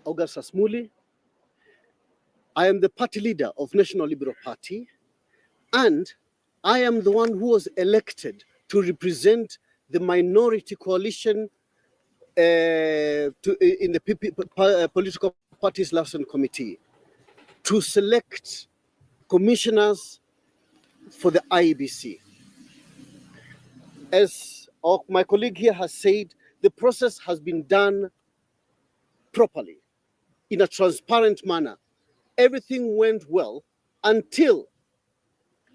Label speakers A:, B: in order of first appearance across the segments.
A: Augustus Muli. I am the party leader of National Liberal Party, and I am the one who was elected to represent the minority coalition in the Political Parties Liaison Committee to select commissioners for the IEBC. As my colleague here has said, the process has been done properly, in a transparent manner. Everything went well until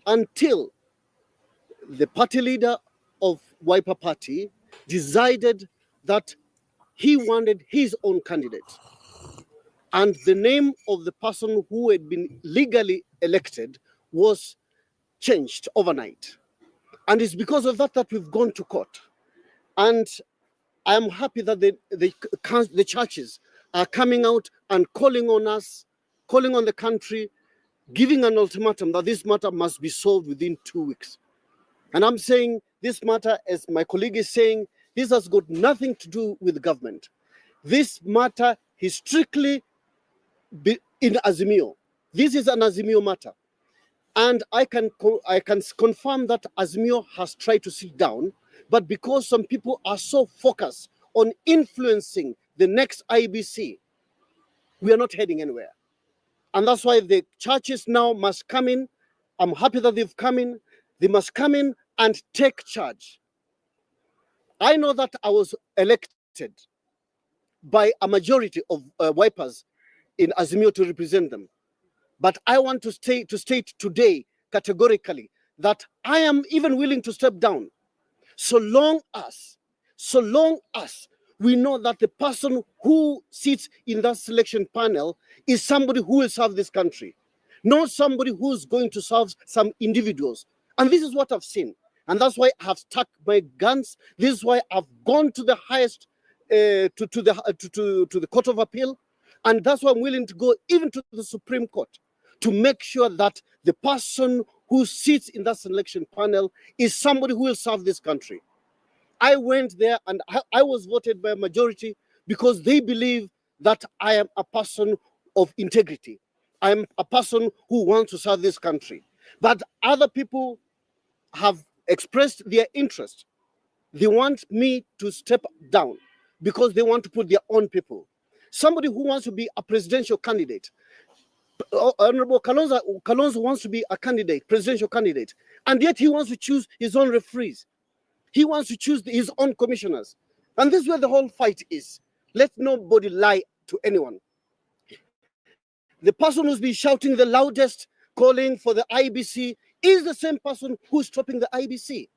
A: the party leader of Wiper Party decided that he wanted his own candidate. And the name of the person who had been legally elected was changed overnight. And it's because of that that we've gone to court. And I'm happy that the churches are coming out and calling on us, calling on the country, giving an ultimatum that this matter must be solved within 2 weeks. And I'm saying this matter, as my colleague is saying, this has got nothing to do with the government. This matter is strictly in Azimio. This is an Azimio matter. And I can confirm that Azimio has tried to sit down, but because some people are so focused on influencing the next IEBC, we are not heading anywhere. And that's why the churches now must come in. I'm happy that they've come in. They must come in and take charge. I know that I was elected by a majority of Wipers in Azimio to represent them. But I want to state today categorically that I am even willing to step down so long as we know that the person who sits in that selection panel is somebody who will serve this country, not somebody who's going to serve some individuals. And this is what I've seen. And that's why I have stuck my guns. This is why I've gone to the highest, to the Court of Appeal. And that's why I'm willing to go even to the Supreme Court to make sure that the person who sits in that selection panel is somebody who will serve this country. I went there and I was voted by a majority because they believe that I am a person of integrity. I am a person who wants to serve this country. But other people have expressed their interest. They want me to step down because they want to put their own people. Somebody who wants to be a presidential candidate, Honorable Kalonzo wants to be a candidate, presidential candidate, and yet he wants to choose his own referees. He wants to choose his own commissioners. And this is where the whole fight is. Let nobody lie to anyone. The person who's been shouting the loudest, calling for the IEBC, is the same person who's stopping the IEBC.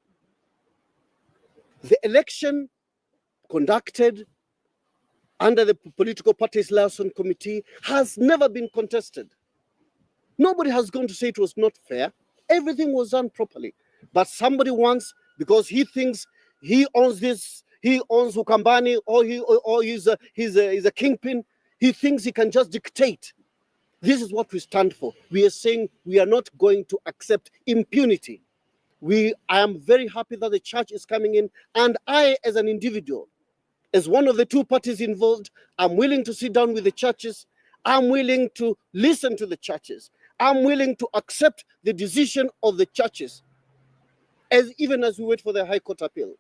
A: The election conducted under the Political Parties Liaison Committee has never been contested. Nobody has gone to say it was not fair. Everything was done properly. But somebody wants, because he thinks he owns this, he owns Ukambani, or he's a kingpin, he thinks he can just dictate. This is what we stand for. We are saying we are not going to accept impunity. I am very happy that the church is coming in, and I, as an individual, as one of the two parties involved, I'm willing to sit down with the churches. I'm willing to listen to the churches. I'm willing to accept the decision of the churches, even as we wait for the High Court appeal.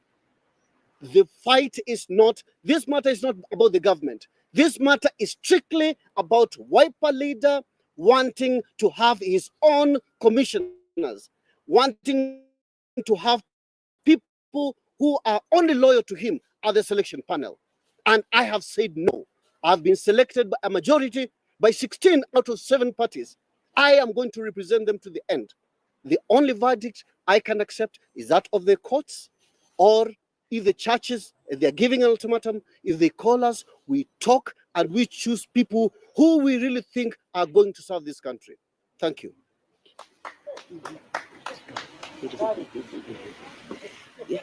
A: The fight is not, this matter is not about the government. This matter is strictly about Wiper leader wanting to have his own commissioners, wanting to have people who are only loyal to him at the selection panel. And I have said no. I've been selected by a majority by 16 out of 7 parties. I am going to represent them to the end. The only verdict I can accept is that of the courts, or if the churches, if they're giving an ultimatum, if they call us, we talk and we choose people who we really think are going to serve this country. Thank you. Yeah.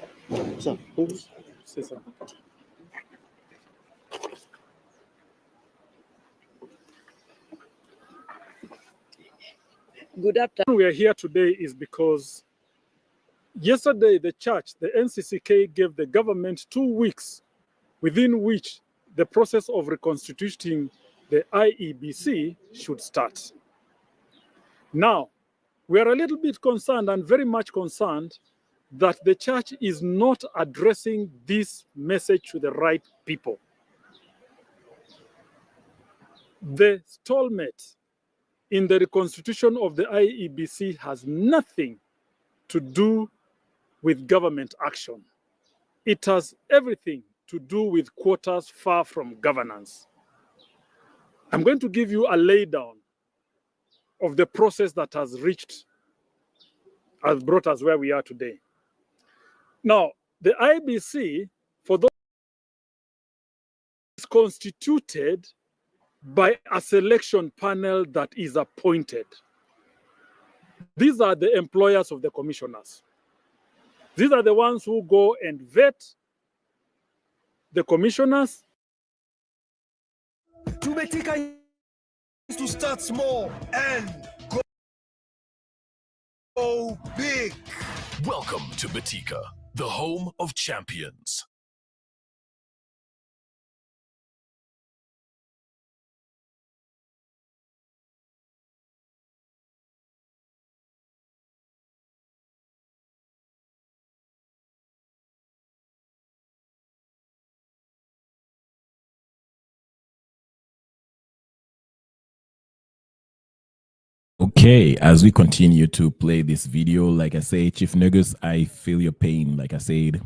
A: So,
B: good afternoon.
C: We are here today is because yesterday the church, the NCCK, gave the government 2 weeks within which the process of reconstituting the IEBC should start. Now, we are a little bit concerned and very much concerned that the church is not addressing this message to the right people. The stalemate in the reconstitution of the IEBC has nothing to do with government action. It has everything to do with quarters far from governance. I'm going to give you a laydown of the process that has brought us where we are today. Now, the IEBC, for those, is constituted by a selection panel that is appointed. These are the employers of the commissioners. These are the ones who go and vet the commissioners.
D: To Betika to start small and go big.
E: Welcome to Betika, the home of champions.
F: Okay, as we continue to play this video, like I say, Chief Negus, I feel your pain. Like I said,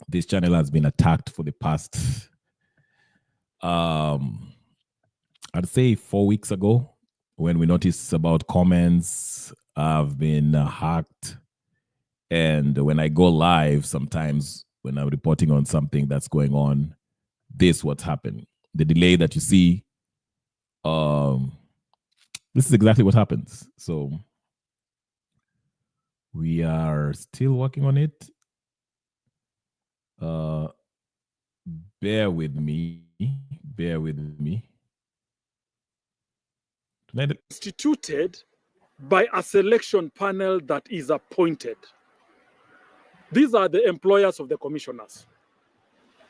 F: this channel has been attacked for the past, I'd say 4 weeks ago, when we noticed about comments. I've been hacked. And when I go live, sometimes when I'm reporting on something that's going on, this what's happened. The delay that you see, this is exactly what happens. So we are still working on it. Bear with me. Bear with me.
C: Constituted by a selection panel that is appointed. These are the employers of the commissioners.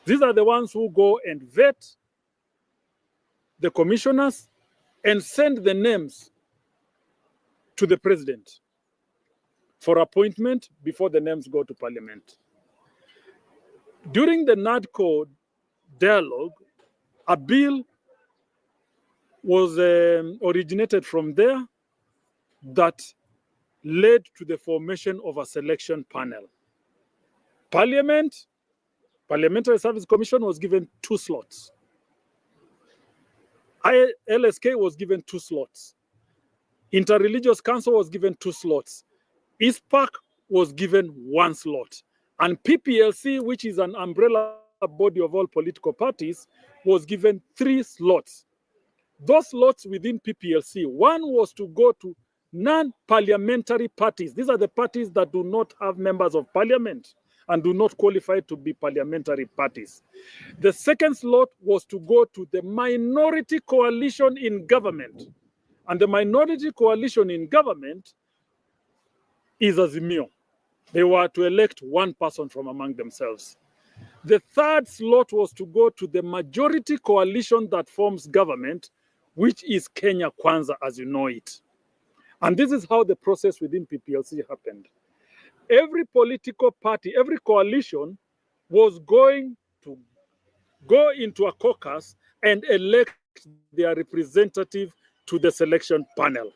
C: These are the ones who go and vet the commissioners and send the names to the president for appointment before the names go to parliament. During the NADCO dialogue, a bill was originated from there that led to the formation of a selection panel. Parliamentary Service Commission was given 2 slots. LSK was given 2 slots. Interreligious Council was given 2 slots. ISPAC was given 1 slot. And PPLC, which is an umbrella body of all political parties, was given 3 slots. Those slots within PPLC, one was to go to non-parliamentary parties. These are the parties that do not have members of parliament and do not qualify to be parliamentary parties. The second slot was to go to the minority coalition in government. And the minority coalition in government is Azimio. They were to elect 1 person from among themselves. The third slot was to go to the majority coalition that forms government, which is Kenya Kwanza, as you know it. And this is how the process within PPLC happened. Every political party, every coalition was going to go into a caucus and elect their representative to the selection panel.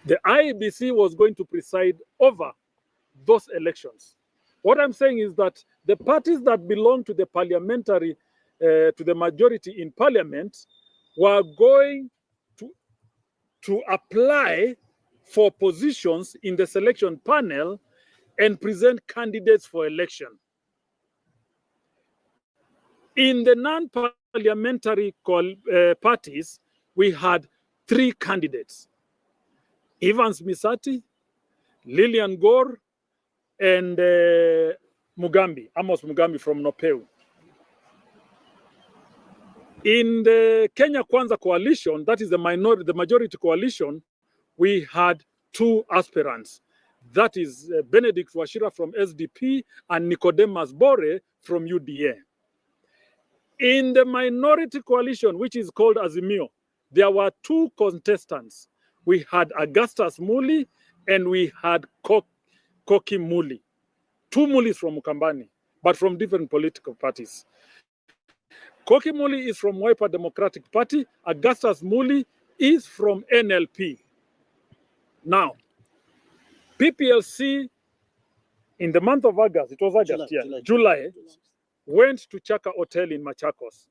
C: The IEBC was going to preside over those elections. What I'm saying is that the parties that belong to the parliamentary, to the majority in parliament, were going to apply for positions in the selection panel and present candidates for election. In the non-parliamentary parties, we had 3 candidates: Evans Misati, Lillian Gore, and Amos Mugambi from Nopeu. In the Kenya Kwanza coalition, that is the majority coalition, we had 2 aspirants. That is Benedict Washira from SDP and Nicodemus Bore from UDA. In the minority coalition, which is called Azimio, there were two contestants. We had Augustus Muli and we had Koki Muli. Two Mulis from Mukambani, but from different political parties. Koki Muli is from Wiper Democratic Party. Augustus Muli is from NLP. Now, PPLC in the month of August, it was August, July, went to Chaka Hotel in Machakos,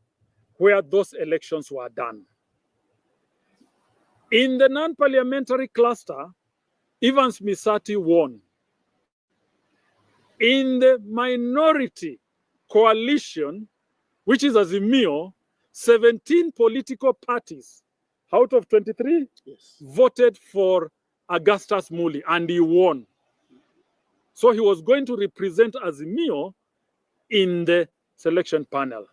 C: where those elections were done. In the non-parliamentary cluster, Evans Misati won. In the minority coalition, which is Azimio, 17 political parties out of 23 voted for Augustus Muli, and he won. So he was going to represent Azimio in the selection panel.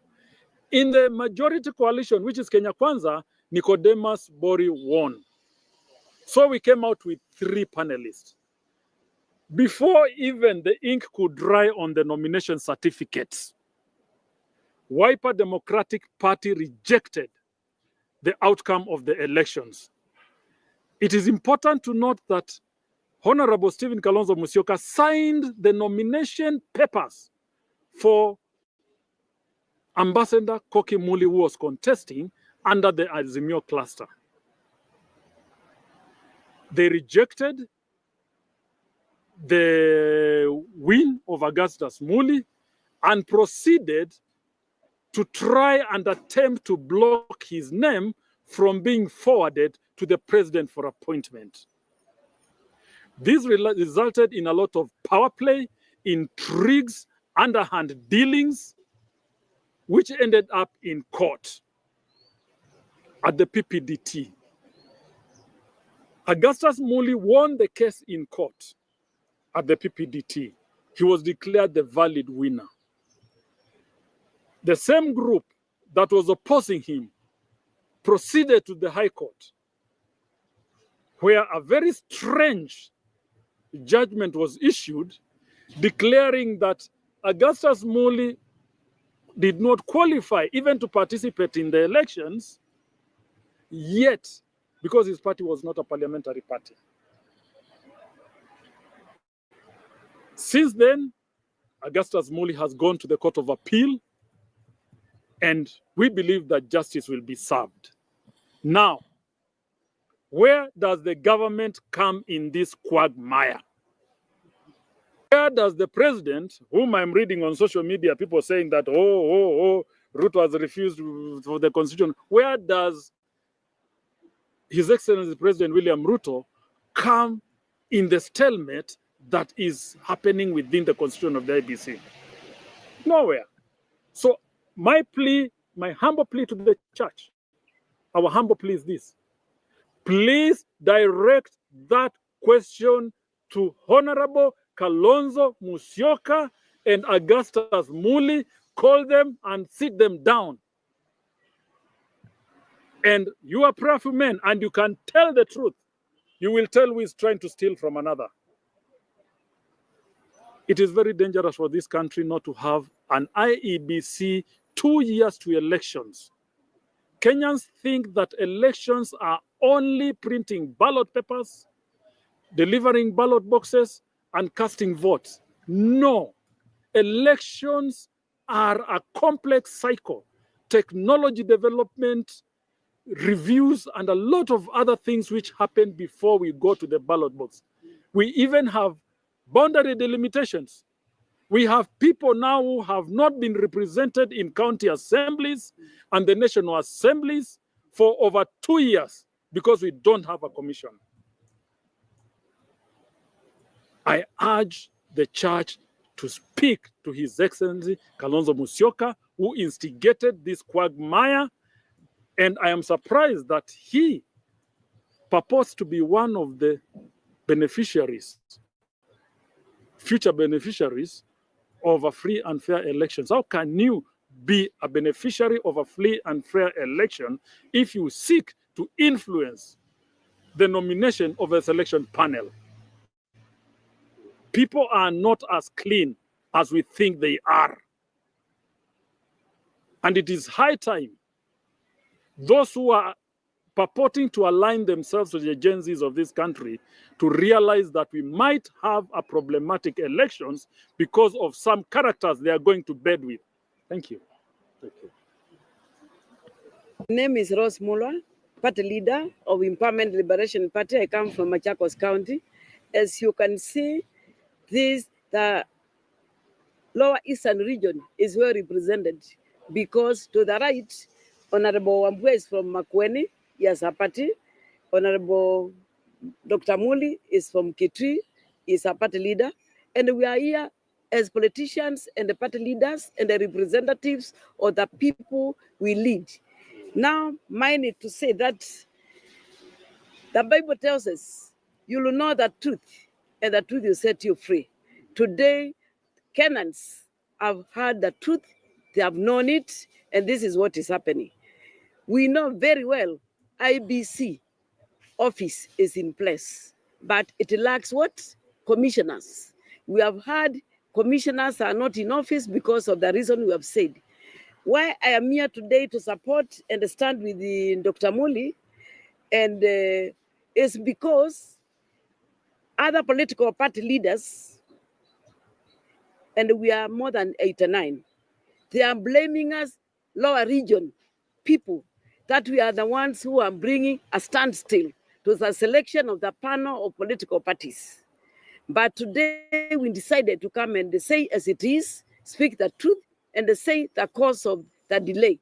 C: In the majority coalition, which is Kenya Kwanza, Nicodemus Bori won. So we came out with 3 panelists. Before even the ink could dry on the nomination certificates, Wiper Democratic Party rejected the outcome of the elections. It is important to note that Honorable Stephen Kalonzo Musyoka signed the nomination papers for Ambassador Koki Muli, who was contesting under the Azimio cluster. They rejected the win of Augustus Muli and proceeded to try and attempt to block his name from being forwarded to the president for appointment. This resulted in a lot of power play, intrigues, underhand dealings, which ended up in court at the PPDT. Augustus Muli won the case in court at the PPDT. He was declared the valid winner. The same group that was opposing him proceeded to the High Court, where a very strange judgment was issued declaring that Augustus Muli did not qualify even to participate in the elections, yet, because his party was not a parliamentary party. Since then, Augustus Muli has gone to the Court of Appeal, and we believe that justice will be served. Now, where does the government come in this quagmire? Where does the president, whom I'm reading on social media, people saying that, Ruto has refused for the constitution, where does His Excellency President William Ruto come in the stalemate that is happening within the constitution of the IEBC? Nowhere. So my plea, my humble plea to the church, our humble plea is this: please direct that question to Honorable Kalonzo Musyoka and Augustus Muli. Call them and sit them down. And you are prayerful men, and you can tell the truth. You will tell who is trying to steal from another. It is very dangerous for this country not to have an IEBC 2 years to elections. Kenyans think that elections are only printing ballot papers, delivering ballot boxes, and casting votes. No. Elections are a complex cycle. Technology development, reviews, and a lot of other things which happen before we go to the ballot box. We even have boundary delimitations. We have people now who have not been represented in county assemblies and the national assemblies for over 2 years because we don't have a commission. I urge the church to speak to His Excellency Kalonzo Musyoka, who instigated this quagmire, and I am surprised that he purports to be one of the beneficiaries, future beneficiaries of a free and fair elections. How can you be a beneficiary of a free and fair election if you seek to influence the nomination of a selection panel? People are not as clean as we think they are. And it is high time those who are purporting to align themselves with the agencies of this country to realize that we might have a problematic elections because of some characters they are going to bed with. Thank you.
A: Thank you.
B: My name is Rose Mulwa, party leader of Empowerment Liberation Party. I come from Machakos County. As you can see, the Lower Eastern region is well represented because to the right, Honorable Wambua is from Makueni, he has a party. Honorable Dr. Muli is from Kitui, is a party leader. And we are here as politicians and the party leaders and the representatives of the people we lead. Now, mine is to say that the Bible tells us, you will know the truth, and the truth will set you free. Today, Kenyans have heard the truth, they have known it, and this is what is happening. We know very well IEBC office is in place, but it lacks what? Commissioners. We have heard commissioners are not in office because of the reason we have said. Why I am here today to support and stand with Dr. Muli, and is because other political party leaders, and we are more than 89, they are blaming us, lower region people, that we are the ones who are bringing a standstill to the selection of the panel of political parties. But today we decided to come and say as it is, speak the truth, and say the cause of the delay.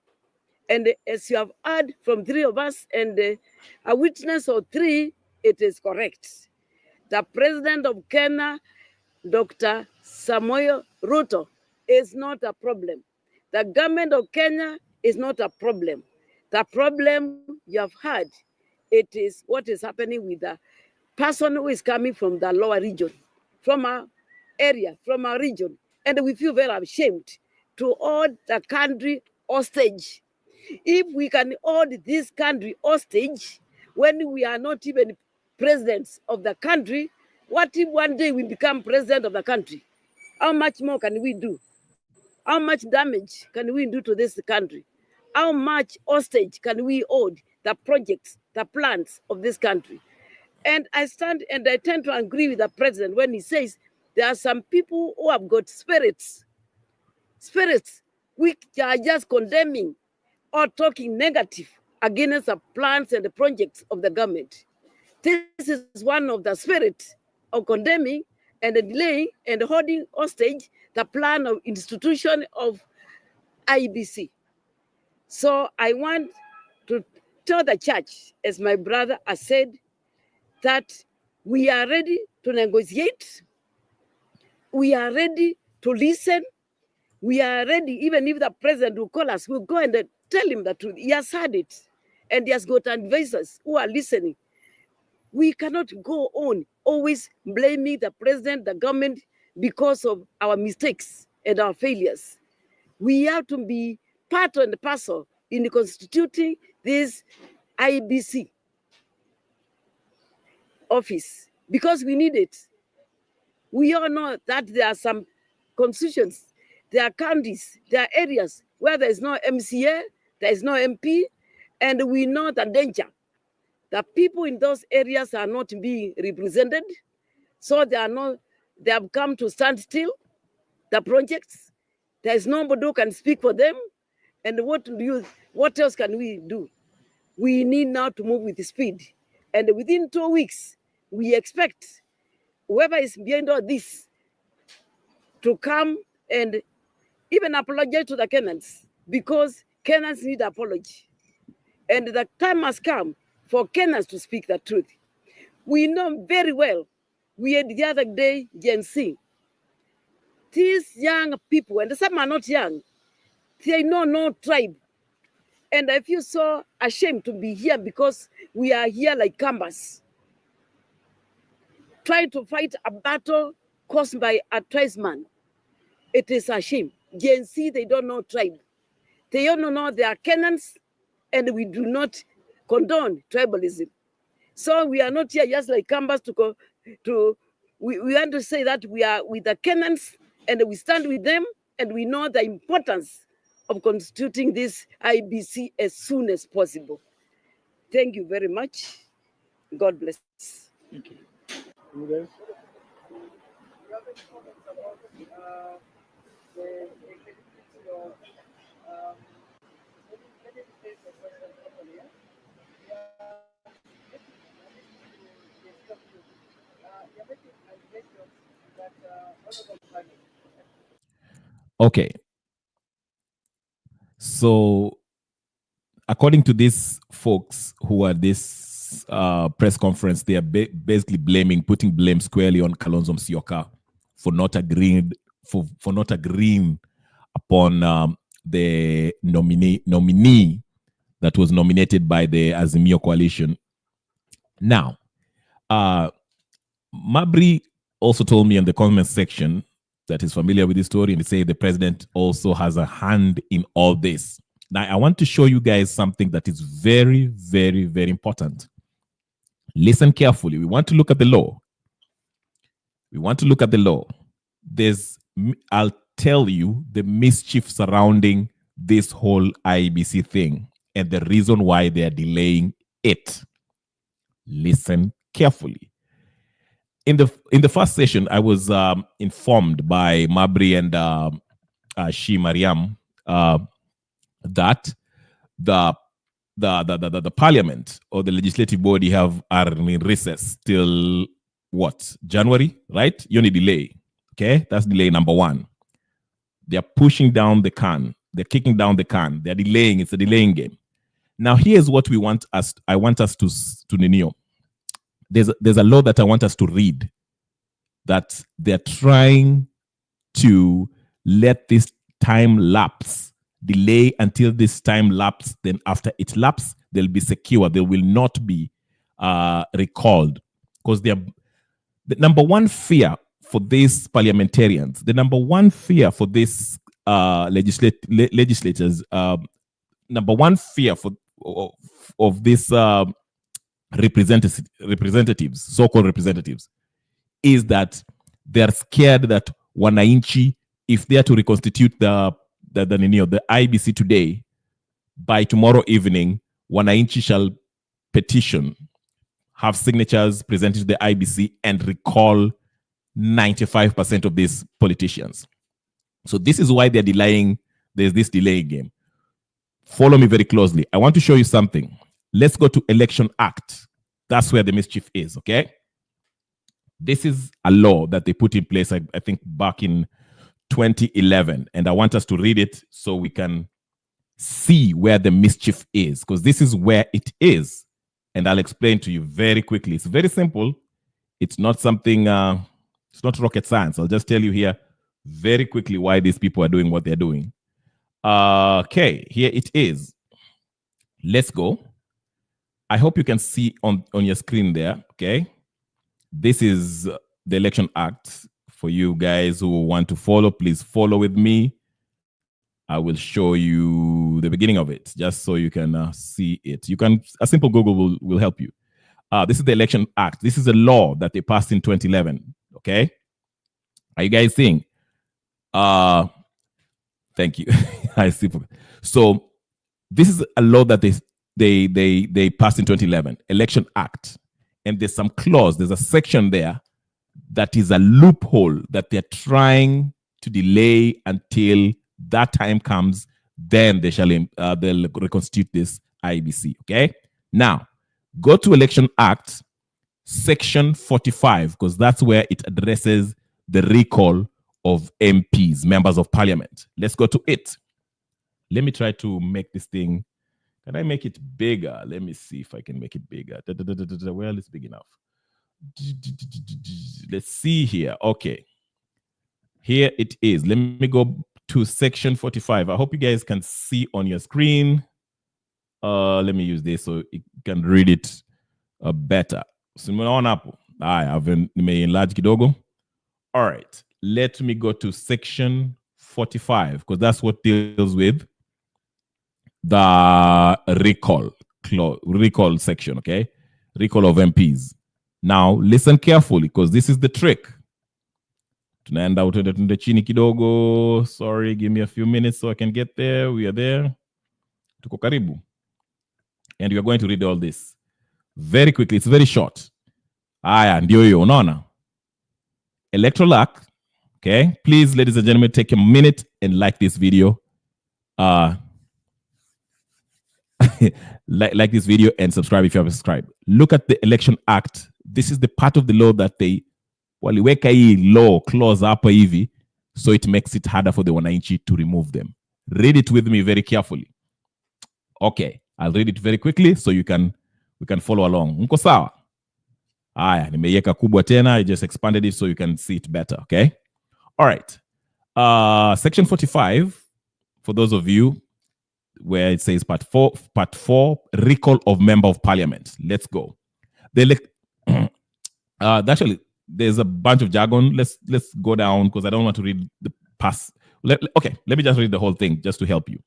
B: And as you have heard from three of us, and a witness of three, it is correct. The President of Kenya, Dr. Samoei Ruto, is not a problem. The government of Kenya is not a problem. The problem you have heard, it is what is happening with the person who is coming from the lower region, from our area, from our region. And we feel very ashamed to hold the country hostage. If we can hold this country hostage when we are not even presidents of the country, what if one day we become president of the country? How much more can we do? How much damage can we do to this country? How much hostage can we hold the projects, the plans of this country? And I stand and I tend to agree with the president when he says there are some people who have got spirits which are just condemning or talking negative against the plans and the projects of the government. This is one of the spirits of condemning and delaying and holding hostage the plan of institution of IEBC. So I want to tell the church, as my brother has said, that we are ready to negotiate. We are ready to listen. We are ready, even if the president will call us, we'll go and tell him the truth. He has heard it, and he has got advisors who are listening. We cannot go on always blaming the president, the government, because of our mistakes and our failures. We have to be part and parcel in constituting this IEBC office because we need it. We all know that there are some constitutions, there are counties, there are areas where there is no MCA, there is no MP, and we know the danger. The people in those areas are not being represented, so they have come to stand still. The projects, there is nobody who can speak for them. And what else can we do? We need now to move with speed. And within 2 weeks, we expect whoever is behind all this to come and even apologize to the Kenyans, because Kenyans need apology. And the time has come for Kenyans to speak the truth. We know very well, we had the other day, Gen Z. These young people, and some are not young, they know no tribe. And I feel so ashamed to be here because we are here like Canvas, trying to fight a battle caused by a tribesman. It is a shame. Gen Z, they don't know tribe. They don't know they are Kenyans, and we do not condone tribalism. So we are not here just like Canvas we want to say that we are with the Kenyans and we stand with them, and we know the importance of constituting this IEBC as soon as possible. Thank you very much. God bless.
C: Thank you. You guys?
F: Okay. So, according to these folks who are this press conference, they are basically putting blame squarely on Kalonzo Musyoka for not agreeing upon the nominee that was nominated by the Azimio coalition. Now, Mabry also told me in the comment section that he's familiar with the story, and he said the president also has a hand in all this. Now, I want to show you guys something that is very, very, very important. Listen carefully. We want to look at the law. I'll tell you the mischief surrounding this whole IEBC thing and the reason why they are delaying it. Listen carefully. In the first session, I was informed by Mabry and Shi Mariam that the parliament or the legislative body are in recess till what? January, right? You need delay. Okay, that's delay number one. They are pushing down the can. They're kicking down the can. They're delaying. It's a delaying game. Now, here's what I want us to know. There's a law that I want us to read that they're trying to let this time lapse, delay until this time lapse. Then after it lapse, they'll be secure. They will not be recalled, because the number one fear for these parliamentarians, the number one fear for these legislators, number one fear of this representatives, so-called representatives, is that they're scared that wananchi, if they are to reconstitute the IEBC today, by tomorrow evening, wananchi shall petition, have signatures presented to the IEBC, and recall 95% of these politicians. So this is why they're delaying. There's this delaying game. Follow me very closely. I want to show you something. Let's go to Election Act. That's where the mischief is, okay? This is a law that they put in place, I think, back in 2011. And I want us to read it so we can see where the mischief is, because this is where it is. And I'll explain to you very quickly. It's very simple. It's not something, it's not rocket science. I'll just tell you here very quickly why these people are doing what they're doing. Okay, here it is. Let's go. I hope you can see on your screen there, okay? This is the Election Act. For you guys who want to follow, please follow with me. I will show you the beginning of it, just so you can see it. A simple Google will help you. This is the Election Act. This is a law that they passed in 2011, okay? Are you guys seeing? Thank you. I see. So this is a law that they passed in 2011, Election Act. And there's some clause, there's a section there that is a loophole that they're trying to delay until that time comes. Then they'll reconstitute this IEBC, okay? Now, go to Election Act, Section 45, because that's where it addresses the recall of MPs, members of parliament. Let's go to it. Let me try to make this thing. Can I make it bigger? Let me see if I can make it bigger. Well, it's big enough. Let's see here. Okay. Here it is. Let me go to Section 45. I hope you guys can see on your screen. Let me use this so you can read it better. So I have enlarged kidogo. All right. Let me go to Section 45, because that's what deals with the recall section, okay? Recall of MPs. Now, listen carefully, because this is the trick. Tunaenda utende chini kidogo. Sorry, give me a few minutes so I can get there. We are there. Tuko karibu. And we are going to read all this very quickly. It's very short. Aya, ndio hiyo, unaona? Electoral Act. Okay, please, ladies and gentlemen, take a minute and like this video. Like this video and subscribe if you haven't subscribed. Look at the Election Act. This is the part of the law that they waliweka hii law clause hapa hivi, so it makes it harder for the wananchi to remove them. Read it with me very carefully. Okay, I'll read it very quickly so we can follow along. Mko sawa? Aya, nimeiweka kubwa tena. I just expanded it so you can see it better, okay? All right. Section 45, for those of you where it says part 4, recall of member of parliament. Let's go. Actually, there's a bunch of jargon. Let's go down because I don't want to read the pass. Okay, let me just read the whole thing just to help you.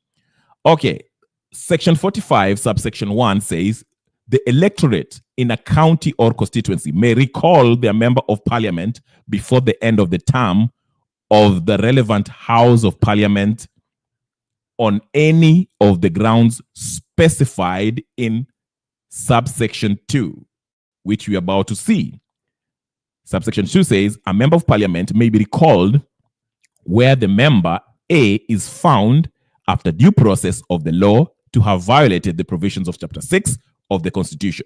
F: Okay, Section 45, subsection 1 says, the electorate in a county or constituency may recall their member of parliament before the end of the term of the relevant House of Parliament on any of the grounds specified in subsection 2, which we are about to see. Subsection 2 says, a member of parliament may be recalled where the member A is found after due process of the law to have violated the provisions of Chapter 6 of the Constitution.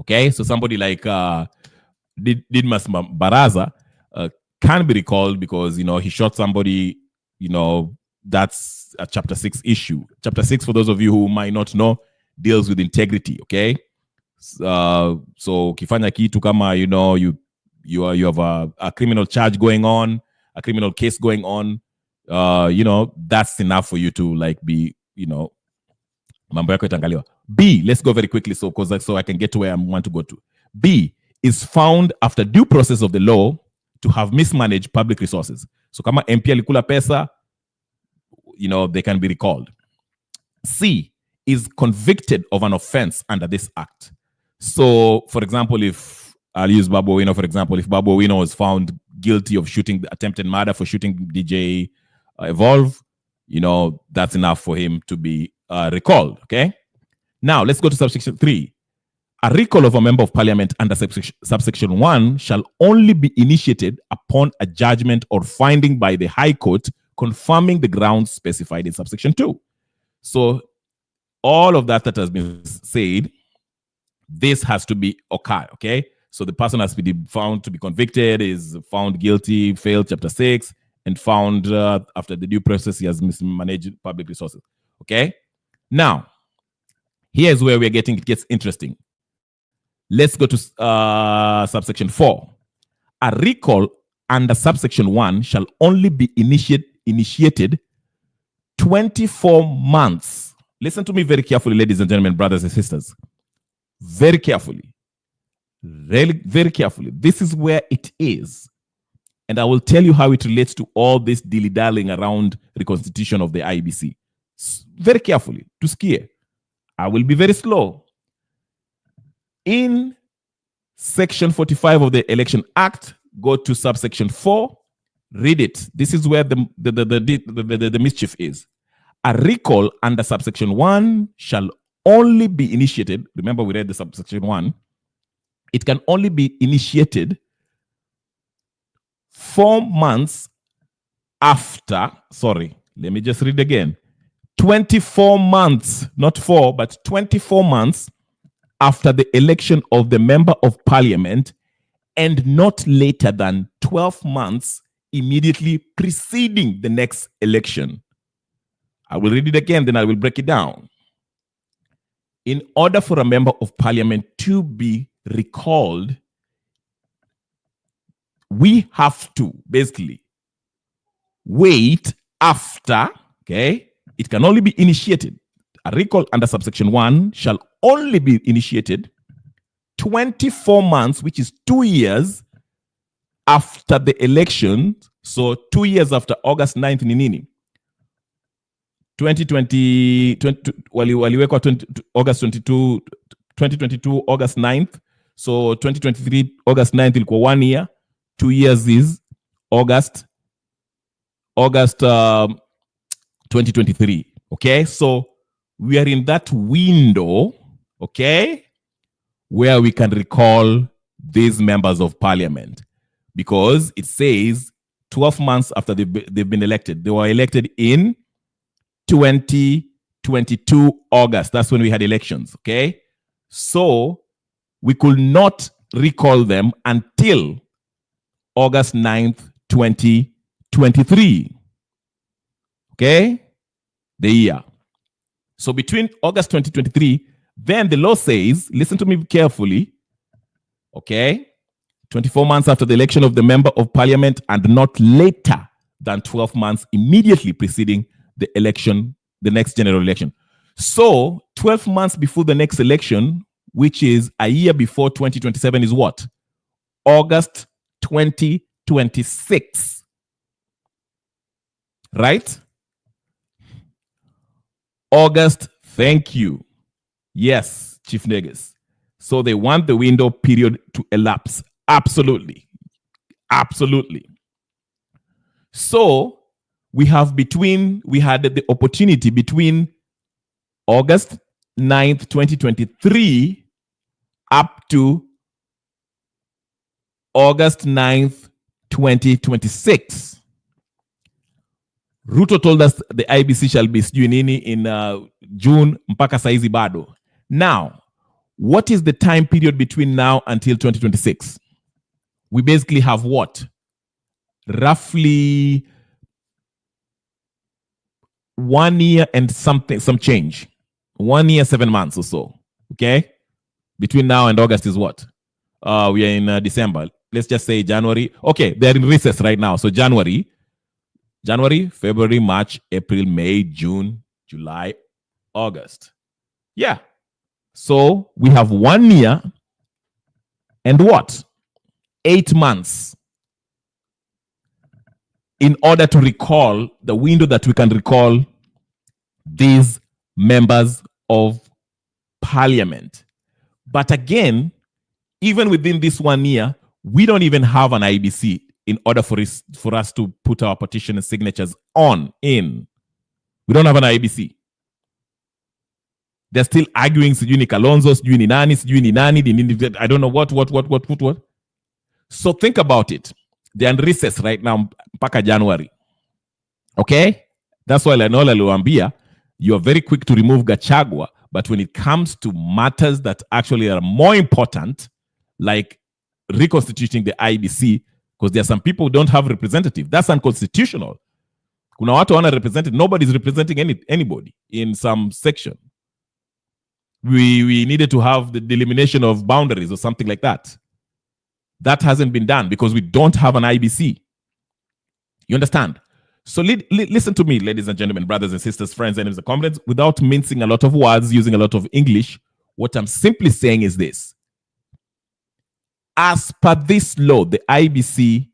F: Okay, so somebody like Didmas Baraza can be recalled because, he shot somebody, that's a Chapter 6 issue. Chapter 6, for those of you who might not know, deals with integrity, okay? So kifanya kitu kama, you have a criminal charge going on, a criminal case going on, that's enough for you to be, mambo yako itangaliwa. B, let's go very quickly so I can get to where I want to go to. B is found after due process of the law to have mismanaged public resources. So kama MP alikula pesa, they can be recalled. C is convicted of an offense under this act. So, for example, if I'll use Babu Owino, for example, if Babu Owino was found guilty of attempted murder for shooting DJ Evolve, that's enough for him to be recalled, okay? Now, let's go to subsection 3. A recall of a member of parliament under subsection 1 shall only be initiated upon a judgment or finding by the High Court confirming the grounds specified in subsection 2. So, all of that has been said, this has to be occurred, okay? So, the person has to be found to be convicted, is found guilty, failed Chapter 6, and found after the due process he has mismanaged public resources, okay? Now, here's where it gets interesting. Let's go to subsection 4. A recall under subsection 1 shall only be initiated 24 months. Listen to me very carefully, ladies and gentlemen, brothers and sisters. Very carefully. Really, very carefully. This is where it is. And I will tell you how it relates to all this dilly-dallying around reconstitution of the IEBC. Very carefully, to scare. I will be very slow. In section 45 of the Election Act, go to subsection 4, read it. This is where the mischief is. A recall under subsection 1 shall only be initiated. Remember, we read the subsection 1. It can only be initiated 4 months after, sorry, let me just read again. 24 months, not 4, but 24 months after the election of the member of parliament and not later than 12 months immediately preceding the next election. I will read it again, then I will break it down. In order for a member of parliament to be recalled, we have to basically wait after, okay? It can only be initiated. A recall under subsection 1 shall only be initiated 24 months, which is 2 years after the election. So 2 years after August 9th ni nini? 2020, August 22, 2022, August 9th. So 2023, August 9th ilikuwa 1 year. 2 years is August 2023. Okay, so we are in that window, okay, where we can recall these members of parliament, because it says 12 months after they've been elected. They were elected in 2022 August. That's when we had elections, okay? So we could not recall them until August 9th, 2023. Okay? The year. So between August 2023, then the law says, listen to me carefully, okay? 24 months after the election of the member of parliament and not later than 12 months immediately preceding the election, the next general election. So 12 months before the next election, which is a year before 2027, is what? August 2026. Right? August, thank you. Yes, Chief Negus. So they want the window period to elapse. Absolutely. Absolutely. So we had the opportunity between August 9th, 2023 up to August 9th, 2026. Ruto told us the IEBC shall be sijui nini in June mpaka saizi bado. Now, what is the time period between now until 2026? We basically have what? Roughly 1 year and some change. 1 year, 7 months or so. Okay? Between now and August is what? We are in December. Let's just say January. Okay, they're in recess right now. So January, February, March, April, May, June, July, August. Yeah. So we have 1 year and what? 8 months in order to recall the window that we can recall these members of parliament. But again, even within this 1 year, we don't even have an IEBC in order for us to put our petition and signatures in. We don't have an IEBC. They're still arguing, sijui ni Kalonzo, sijui ni nani, I don't know what. So think about it. They're in recess right now, mpaka January. Okay? That's why Lenola Luambia, you're very quick to remove Gachagua, but when it comes to matters that actually are more important, like reconstituting the IEBC, because there are some people who don't have representative. That's unconstitutional. Kuna watu wana represented. Nobody's representing anybody in some section. We needed to have the delimitation of boundaries or something like that. That hasn't been done because we don't have an IEBC. You understand? So listen to me, ladies and gentlemen, brothers and sisters, friends, enemies and comrades, without mincing a lot of words, using a lot of English. What I'm simply saying is this. As per this law, the IEBC,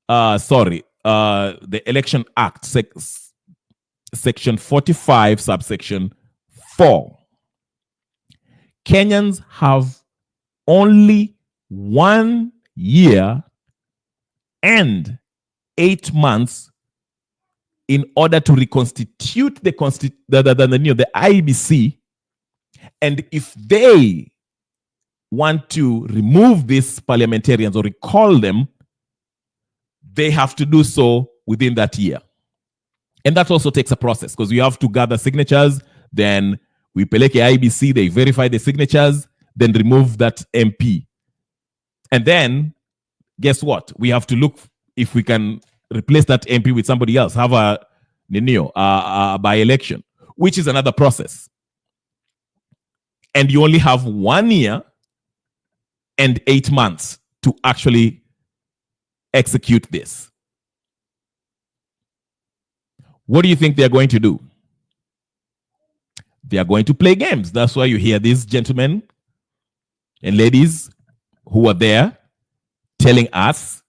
F: the Election Act, section 45, subsection 4, Kenyans have only 1 year and 8 months in order to reconstitute the IEBC, and if they want to remove these parliamentarians or recall them, they have to do so within that year. And that also takes a process because we have to gather signatures, then we peleke IEBC, they verify the signatures, then remove that MP. And then, guess what? We have to look if we can replace that MP with somebody else, have a by-election, which is another process. And you only have 1 year and 8 months to actually execute this. What do you think they're going to do? They are going to play games. That's why you hear these gentlemen and ladies who are there telling us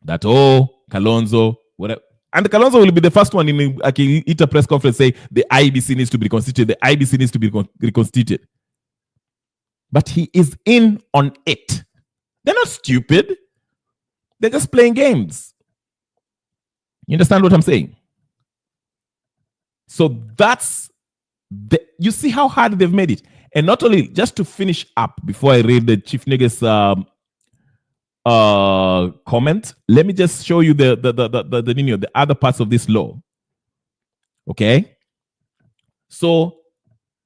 F: that, oh, Kalonzo, whatever. And Kalonzo will be the first one in a press conference say the IEBC needs to be reconstituted. The IEBC needs to be reconstituted. But he is in on it. They're not stupid. They're just playing games. You understand what I'm saying? So that's you see how hard they've made it. And not only, just to finish up before I read the Chief Nigga's comment, let me just show you the other parts of this law. Okay? So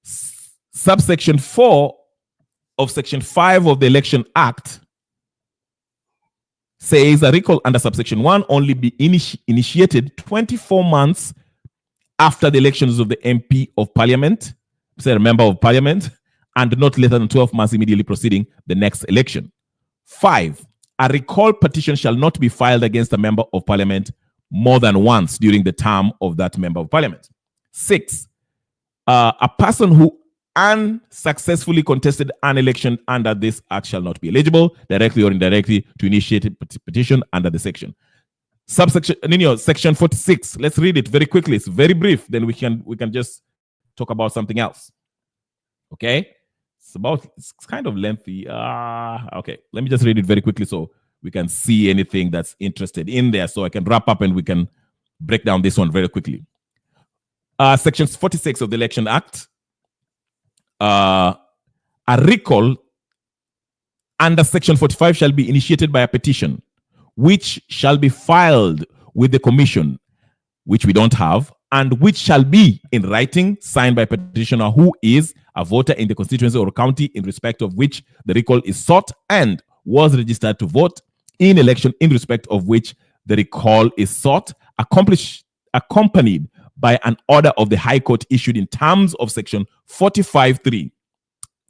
F: subsection 4 of section 5 of the Election Act says a recall under subsection 1 only be initiated 24 months after the elections of the MP of Parliament, say a member of Parliament, and not later than 12 months immediately preceding the next election. 5, a recall petition shall not be filed against a member of Parliament more than once during the term of that member of Parliament. 6, a person who unsuccessfully contested an election under this act shall not be eligible, directly or indirectly, to initiate a petition under the section. Section 46. Let's read it very quickly. It's very brief. Then we can just talk about something else. Okay, it's kind of lengthy. Okay, let me just read it very quickly so we can see anything that's interested in there. So I can wrap up and we can break down this one very quickly. Section 46 of the Election Act. A recall under section 45 shall be initiated by a petition, which shall be filed with the commission, which we don't have, and which shall be in writing, signed by a petitioner who is a voter in the constituency or county in respect of which the recall is sought and was registered to vote in election in respect of which the recall is sought, accompanied by an order of the High Court issued in terms of section 45(3).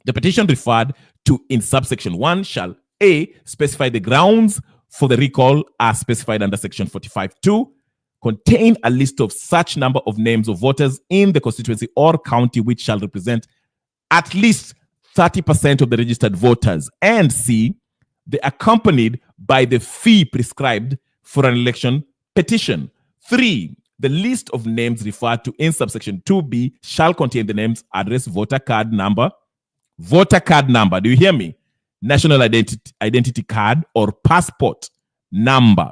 F: The petition referred to in subsection 1 shall A, specify the grounds for the recall as specified under section 45(2), contain a list of such number of names of voters in the constituency or county which shall represent at least 30% of the registered voters, and C, be accompanied by the fee prescribed for an election petition. 3, the list of names referred to in subsection 2B shall contain the names, address, voter card number, do you hear me? National identity card or passport number,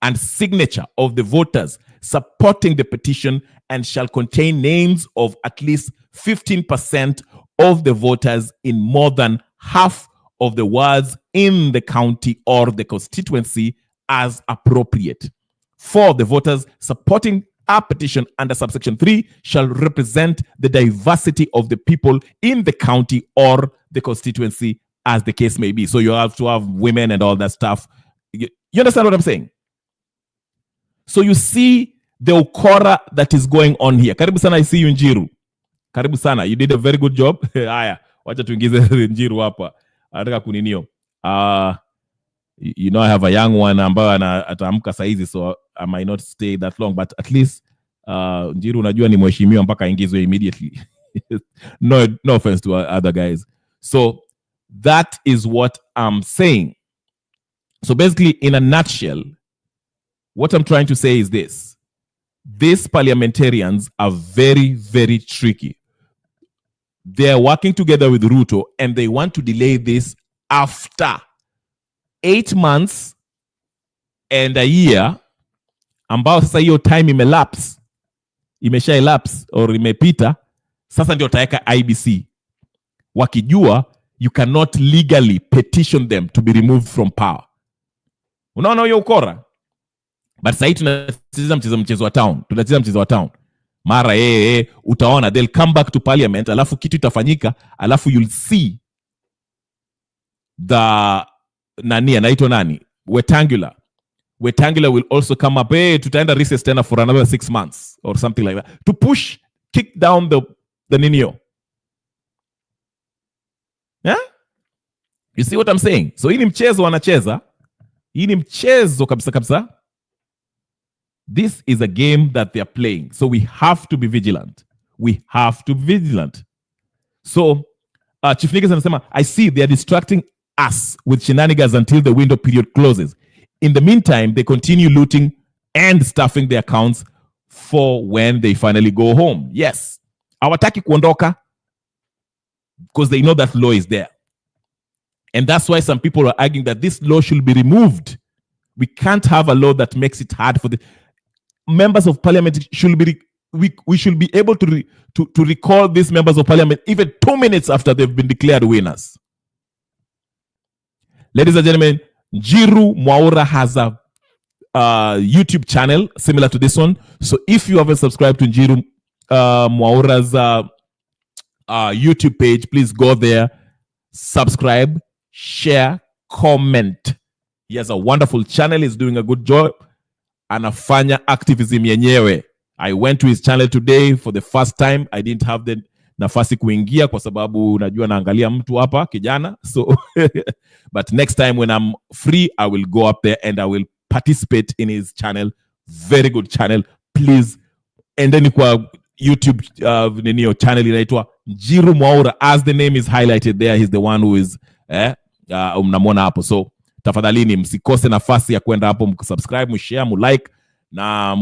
F: and signature of the voters supporting the petition, and shall contain names of at least 15% of the voters in more than half of the wards in the county or the constituency as appropriate. 4, the voters supporting a petition under subsection 3 shall represent the diversity of the people in the county or the constituency as the case may be. So you have to have women and all that stuff. You understand what I'm saying? So you see the ukora that is going on here. Karibu sana, I see you Njiru. Karibu sana, you did a very good job. Haya, wacha tuingize Njiru hapa. Anataka kuninio. You know, I have a young one ambaye ataamka saizi, so I might not stay that long, but at least Njiru unajua ni mheshimiwa mpaka ingizwe immediately. No offense to other guys. So that is what I'm saying. So basically, in a nutshell, what I'm trying to say is this. These parliamentarians are very, very tricky. They are working together with Ruto and they want to delay this after 8 months and a year, ambao sasa hiyo time imesha elapse or imepita, sasa ndio taweka IEBC. Wakijua you cannot legally petition them to be removed from power. Unaona hiyo ukora? But sasa tunacheza mchezo wa town. Mara utaona they'll come back to parliament, alafu kitu itafanyika, alafu you'll see the anaitwa nani? Wetangula will also come up, tutaenda recess tena for another 6 months or something like that to kick down the ninio. Yeah? You see what I'm saying? So hii ni mchezo wanacheza. Hii ni mchezo kabisa. This is a game that they are playing. So we have to be vigilant. So Chief Niggas anasema, I see they are distracting us with shenanigans until the window period closes. In the meantime, they continue looting and stuffing their accounts for when they finally go home. Yes. Hawataki kuondoka because they know that law is there. And that's why some people are arguing that this law should be removed We can't have a law that makes it hard for the members of parliament. We should be able to recall these members of parliament even 2 minutes after they've been declared winners. Ladies and gentlemen, Njiru Mwaura has a YouTube channel similar to this one. So if you haven't subscribed to Njiru Mwaura's YouTube page, please go there, subscribe, share, comment. He has a wonderful channel. He's doing a good job. Anafanya activism yenyewe. I went to his channel today for the first time. I didn't have the nafasi kuingia kwa sababu najua naangalia mtu hapa kijana. So but next time when I'm free, I will go up there and I will participate in his channel. Very good channel. Please endeni kwa YouTube channel inaitwa Njiru Mwaura. As the name is highlighted there, he's the one who is mnamwona hapo. So tafadhalini msikose nafasi ya kwenda hapo, msubscribe, mshare, mlike na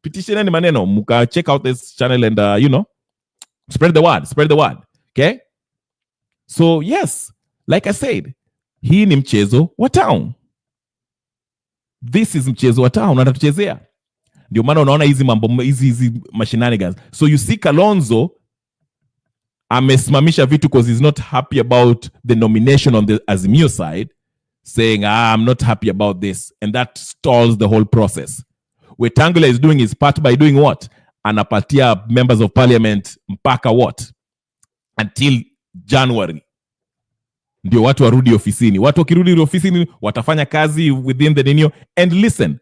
F: pitisheni maneno, mka check out this channel and spread the word. Okay? So yes, like I said, hii ni mchezo wa town. This is mchezo wa town anatuchezea. Ndio maana unaona hizi mambo hizi mashinanigans. So you see Kalonzo amesimamisha vitu because he's not happy about the nomination on the Azimio side, saying I'm not happy about this, and that stalls the whole process. Wetangula is doing his part by doing what? Anapatia members of parliament mpaka what? Until January. Ndio watu warudi ofisini. Watu wakirudi ofisini watafanya kazi within the ninio. And listen,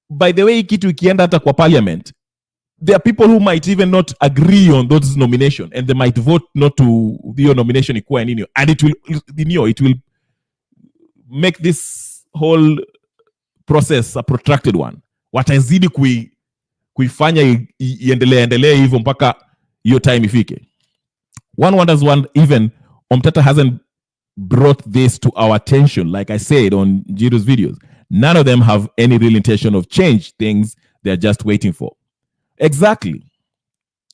F: by the way, kitu ikienda hata kwa parliament, there are people who might even not agree on those nomination, and they might vote not to the nomination ikuwa ninio, and it will make this whole process a protracted one. Watazidi kuifanya iendelee hivyo mpaka hiyo time ifike. One wonders even Omtata hasn't brought this to our attention, like I said on Jiru's videos. None of them have any real intention of change things. They're just waiting for. Exactly.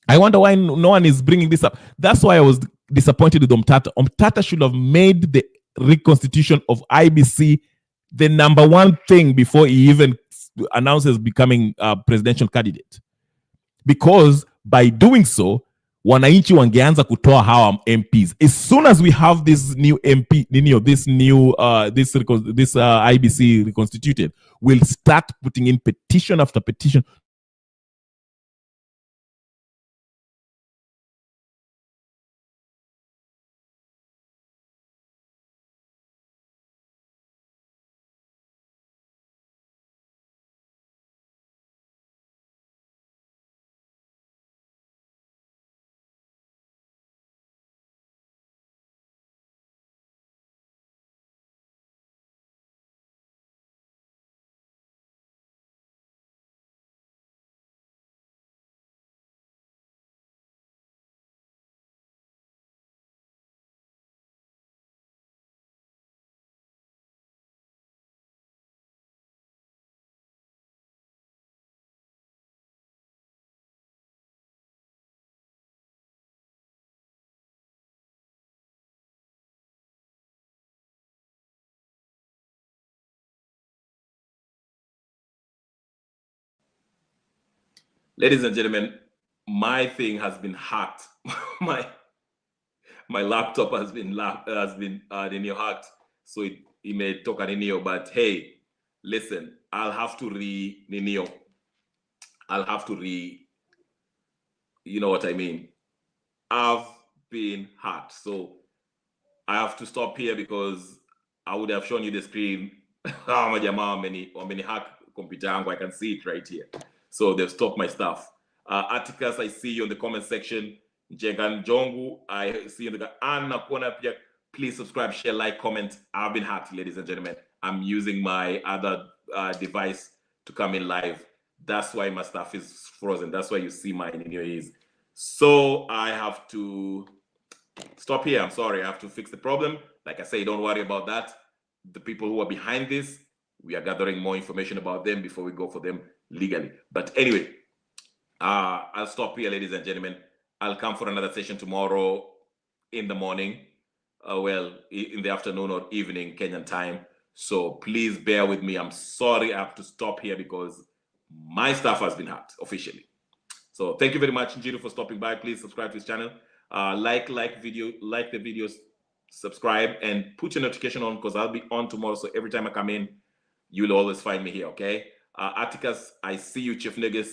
F: I wonder why no one is bringing this up. That's why I was disappointed with Omtata. Omtata should have made the reconstitution of IEBC the number one thing before he even announces becoming a presidential candidate. Because by doing so, wananchi wangeanza kutoa hawa MPs. As soon as we have this new MP, this IEBC reconstituted, we'll start putting in petition after petition. Ladies and gentlemen, my thing has been hacked. my laptop has been hacked, so it may talk an but hey, listen, I'll have to you know what I mean. I've been hacked, so I have to stop here because I would have shown you the screen. How many hack computer I can see it right here. So they've stopped my stuff. Atticus, I see you in the comment section. Jegan Jongu, I see you in the Anna Kona. Please subscribe, share, like, comment. I've been hacked, ladies and gentlemen. I'm using my other device to come in live. That's why my stuff is frozen. That's why you see mine in your ears. So I have to stop here. I'm sorry. I have to fix the problem. Like I say, don't worry about that. The people who are behind this, we are gathering more information about them before we go for them legally. But anyway, I'll stop here, ladies and gentlemen. I'll come for another session tomorrow in the morning, well, in the afternoon or evening Kenyan time. So please bear with me. I'm sorry I have to stop here because my stuff has been hacked officially. So thank you very much, Njiro, for stopping by. Please subscribe to this channel. Like the videos, subscribe, and put your notification on because I'll be on tomorrow. So every time I come in, you'll always find me here, okay? Atticus, I see you, Chief Niggas.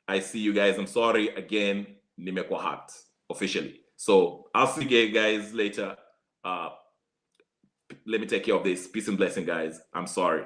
F: I see you guys. I'm sorry again, nimekwa hacked officially. So I'll see you guys later. Let me take care of this. Peace and blessing, guys. I'm sorry.